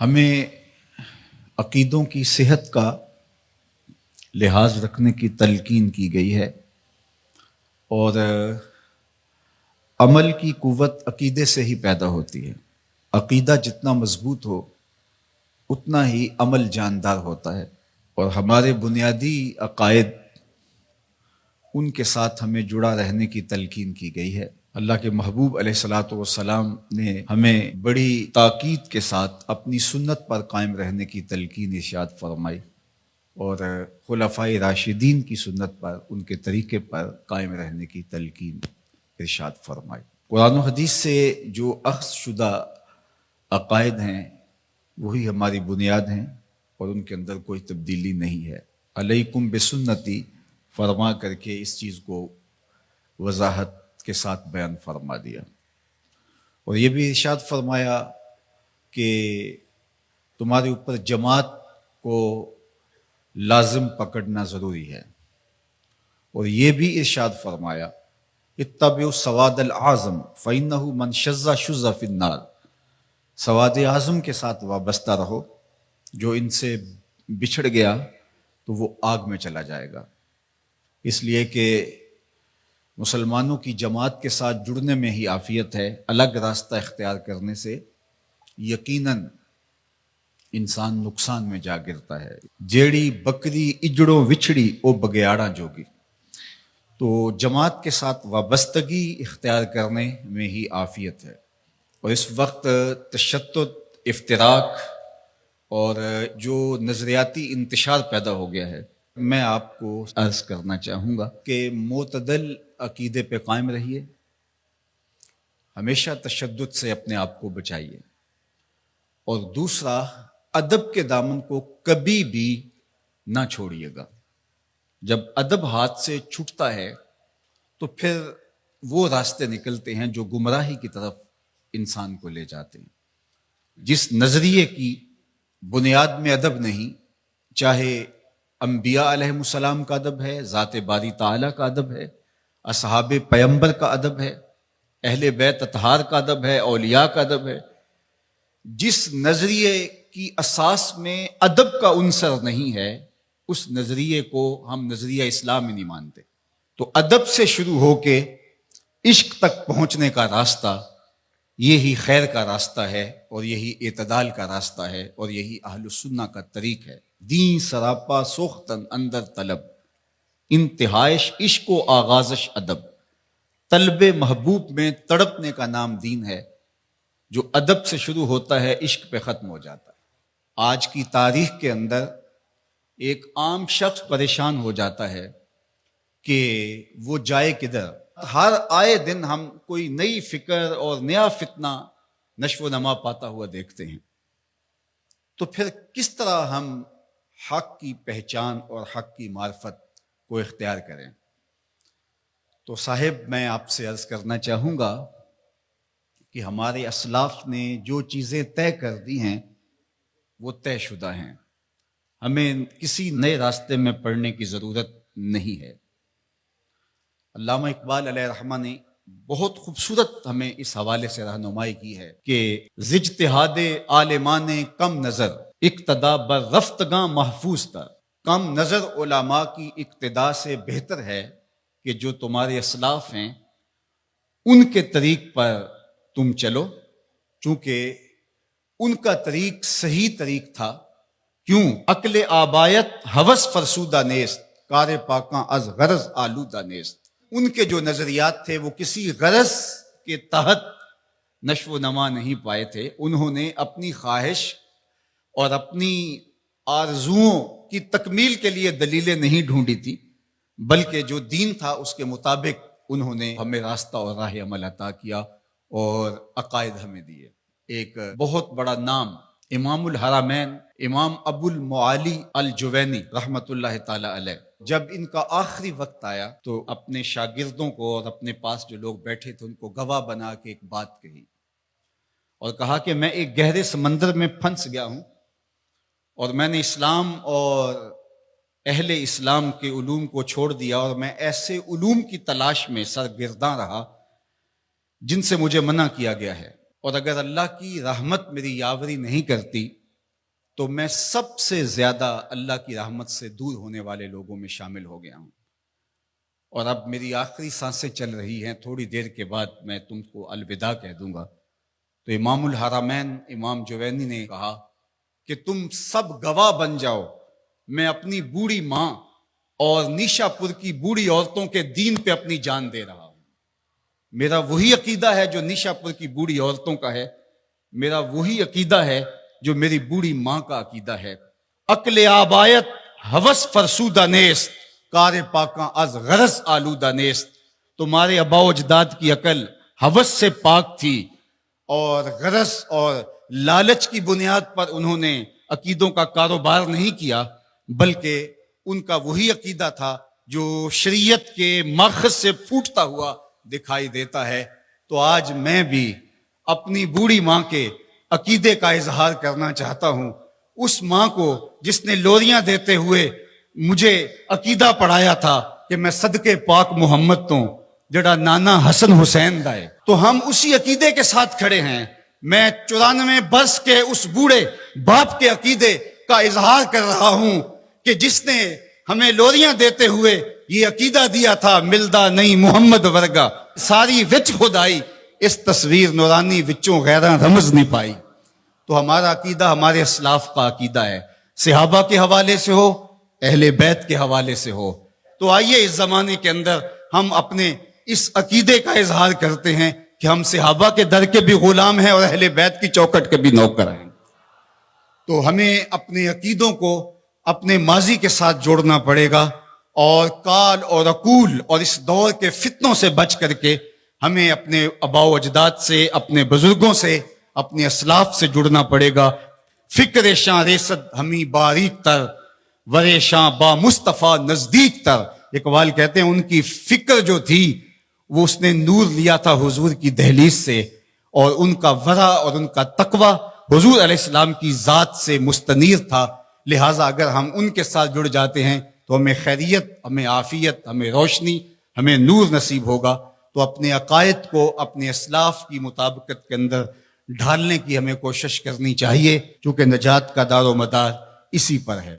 ہمیں عقیدوں کی صحت کا لحاظ رکھنے کی تلقین کی گئی ہے، اور عمل کی قوت عقیدے سے ہی پیدا ہوتی ہے۔ عقیدہ جتنا مضبوط ہو اتنا ہی عمل جاندار ہوتا ہے، اور ہمارے بنیادی عقائد ان کے ساتھ ہمیں جڑا رہنے کی تلقین کی گئی ہے۔ اللہ کے محبوب علیہ الصلاۃ والسلام نے ہمیں بڑی تاکید کے ساتھ اپنی سنت پر قائم رہنے کی تلقین ارشاد فرمائی، اور خلفائے راشدین کی سنت پر، ان کے طریقے پر قائم رہنے کی تلقین ارشاد فرمائی۔ قرآن و حدیث سے جو اخذ شدہ عقائد ہیں وہی ہماری بنیاد ہیں، اور ان کے اندر کوئی تبدیلی نہیں ہے۔ علیکم بسنتی فرما کر کے اس چیز کو وضاحت کے ساتھ بیان فرما دیا، اور یہ بھی ارشاد فرمایا کہ تمہارے اوپر جماعت کو لازم پکڑنا ضروری ہے، اور یہ بھی ارشاد فرمایا اتبعوا السواد الاعظم فإنه من شذ شذ فی النار، سواد اعظم کے ساتھ وابستہ رہو، جو ان سے بچھڑ گیا تو وہ آگ میں چلا جائے گا۔ اس لیے کہ مسلمانوں کی جماعت کے ساتھ جڑنے میں ہی عافیت ہے، الگ راستہ اختیار کرنے سے یقیناً انسان نقصان میں جا گرتا ہے۔ جیڑی بکری اجڑوں وچھڑی او بگیاڑاں جوگی، تو جماعت کے ساتھ وابستگی اختیار کرنے میں ہی عافیت ہے۔ اور اس وقت تشدد، افتراق اور جو نظریاتی انتشار پیدا ہو گیا ہے، میں آپ کو عرض کرنا چاہوں گا کہ معتدل عقیدے پہ قائم رہیے، ہمیشہ تشدد سے اپنے آپ کو بچائیے، اور دوسرا ادب کے دامن کو کبھی بھی نہ چھوڑیے گا۔ جب ادب ہاتھ سے چھوٹتا ہے تو پھر وہ راستے نکلتے ہیں جو گمراہی کی طرف انسان کو لے جاتے ہیں۔ جس نظریے کی بنیاد میں ادب نہیں، چاہے انبیاء علیہ السلام کا ادب ہے، ذات باری تعالیٰ کا ادب ہے، اصحاب پیمبر کا ادب ہے، اہل بیت اطہار کا ادب ہے، اولیاء کا ادب ہے، جس نظریے کی اساس میں ادب کا عنصر نہیں ہے اس نظریے کو ہم نظریہ اسلام ہی نہیں مانتے۔ تو ادب سے شروع ہو کے عشق تک پہنچنے کا راستہ یہی خیر کا راستہ ہے، اور یہی اعتدال کا راستہ ہے، اور یہی اہل السنہ کا طریق ہے۔ دین سراپا سوختن اندر طلب، انتہائش عشق و آغازش ادب، طلب محبوب میں تڑپنے کا نام دین ہے۔ جو ادب سے شروع ہوتا ہے عشق پہ ختم ہو جاتا ہے۔ آج کی تاریخ کے اندر ایک عام شخص پریشان ہو جاتا ہے کہ وہ جائے کدھر۔ ہر آئے دن ہم کوئی نئی فکر اور نیا فتنہ نشو و نما پاتا ہوا دیکھتے ہیں، تو پھر کس طرح ہم حق کی پہچان اور حق کی معرفت کو اختیار کریں؟ تو صاحب میں آپ سے عرض کرنا چاہوں گا کہ ہمارے اسلاف نے جو چیزیں طے کر دی ہیں وہ طے شدہ ہیں، ہمیں کسی نئے راستے میں پڑھنے کی ضرورت نہیں ہے۔ علامہ اقبال علیہ الرحمہ نے بہت خوبصورت ہمیں اس حوالے سے رہنمائی کی ہے کہ زجتہاد عالمان کم نظر اقتدا بر رفتگاں محفوظ تر، کم نظر علماء کی اقتدا سے بہتر ہے کہ جو تمہارے اسلاف ہیں ان کے طریق پر تم چلو، چونکہ ان کا طریق صحیح طریق تھا۔ کیوں؟ عقل آبایت ہوس فرسودہ نیست، کار پاکاں از غرض آلودہ نیست۔ ان کے جو نظریات تھے وہ کسی غرض کے تحت نشو و نما نہیں پائے تھے۔ انہوں نے اپنی خواہش اور اپنی آرزوؤں کی تکمیل کے لیے دلیلیں نہیں ڈھونڈی تھی، بلکہ جو دین تھا اس کے مطابق انہوں نے ہمیں راستہ اور راہ عمل عطا کیا اور عقائد ہمیں دیے۔ ایک بہت بڑا نام امام الحرمین امام ابو المعالی الجوینی رحمۃ اللہ تعالی علیہ، جب ان کا آخری وقت آیا تو اپنے شاگردوں کو اور اپنے پاس جو لوگ بیٹھے تھے ان کو گواہ بنا کے ایک بات کہی، اور کہا کہ میں ایک گہرے سمندر میں پھنس گیا ہوں، اور میں نے اسلام اور اہل اسلام کے علوم کو چھوڑ دیا، اور میں ایسے علوم کی تلاش میں سرگرداں رہا جن سے مجھے منع کیا گیا ہے، اور اگر اللہ کی رحمت میری یاوری نہیں کرتی تو میں سب سے زیادہ اللہ کی رحمت سے دور ہونے والے لوگوں میں شامل ہو گیا ہوں، اور اب میری آخری سانسیں چل رہی ہیں، تھوڑی دیر کے بعد میں تم کو الوداع کہہ دوں گا۔ تو امام الحرمین امام جوینی نے کہا کہ تم سب گواہ بن جاؤ، میں اپنی بوڑھی ماں اور نیشا پور کی بوڑھی عورتوں کے دین پہ اپنی جان دے رہا ہوں۔ میرا وہی عقیدہ ہے جو نیشا پور کی بوڑھی عورتوں کا ہے، میرا وہی عقیدہ ہے جو میری بوڑھی ماں کا عقیدہ ہے۔ عقل آبایت ہوس فرسودہ نیست، کار پاکاں از غرض آلودہ نیست۔ تمہارے آبا و اجداد کی عقل ہوس سے پاک تھی، اور غرض اور لالچ کی بنیاد پر انہوں نے عقیدوں کا کاروبار نہیں کیا، بلکہ ان کا وہی عقیدہ تھا جو شریعت کے ماخذ سے پھوٹتا ہوا دکھائی دیتا ہے۔ تو آج میں بھی اپنی بوڑھی ماں کے عقیدے کا اظہار کرنا چاہتا ہوں، اس ماں کو جس نے لوریاں دیتے ہوئے مجھے عقیدہ پڑھایا تھا کہ میں صدقے پاک محمد تو جڑا نانا حسن حسین دا ہے، تو ہم اسی عقیدے کے ساتھ کھڑے ہیں۔ میں 94 برس کے اس بوڑھے باپ کے عقیدے کا اظہار کر رہا ہوں کہ جس نے ہمیں لوریاں دیتے ہوئے یہ عقیدہ دیا تھا، ملدا نہیں محمد ورگا ساری وچ خدائی، اس تصویر نورانی وچوں غیراں رمز نہیں پائی۔ تو ہمارا عقیدہ ہمارے اسلاف کا عقیدہ ہے، صحابہ کے حوالے سے ہو، اہل بیت کے حوالے سے ہو۔ تو آئیے اس زمانے کے اندر ہم اپنے اس عقیدے کا اظہار کرتے ہیں کہ ہم صحابہ کے در کے بھی غلام ہیں اور اہل بیت کی چوکٹ کے بھی نوکر ہیں۔ تو ہمیں اپنے عقیدوں کو اپنے ماضی کے ساتھ جوڑنا پڑے گا، اور کال اور عقول اور اس دور کے فتنوں سے بچ کر کے ہمیں اپنے آباء و اجداد سے، اپنے بزرگوں سے، اپنے اسلاف سے جڑنا پڑے گا۔ فکر شاں ریسد ہمیں باریک تر، ورے شاں با مصطفیٰ نزدیک تر۔ اقبال کہتے ہیں ان کی فکر جو تھی وہ اس نے نور لیا تھا حضور کی دہلیز سے، اور ان کا ورع اور ان کا تقوی حضور علیہ السلام کی ذات سے مستنیر تھا۔ لہٰذا اگر ہم ان کے ساتھ جڑ جاتے ہیں تو ہمیں خیریت، ہمیں عافیت، ہمیں روشنی، ہمیں نور نصیب ہوگا۔ تو اپنے عقائد کو اپنے اسلاف کی مطابقت کے اندر ڈھالنے کی ہمیں کوشش کرنی چاہیے، کیونکہ نجات کا دار و مدار اسی پر ہے۔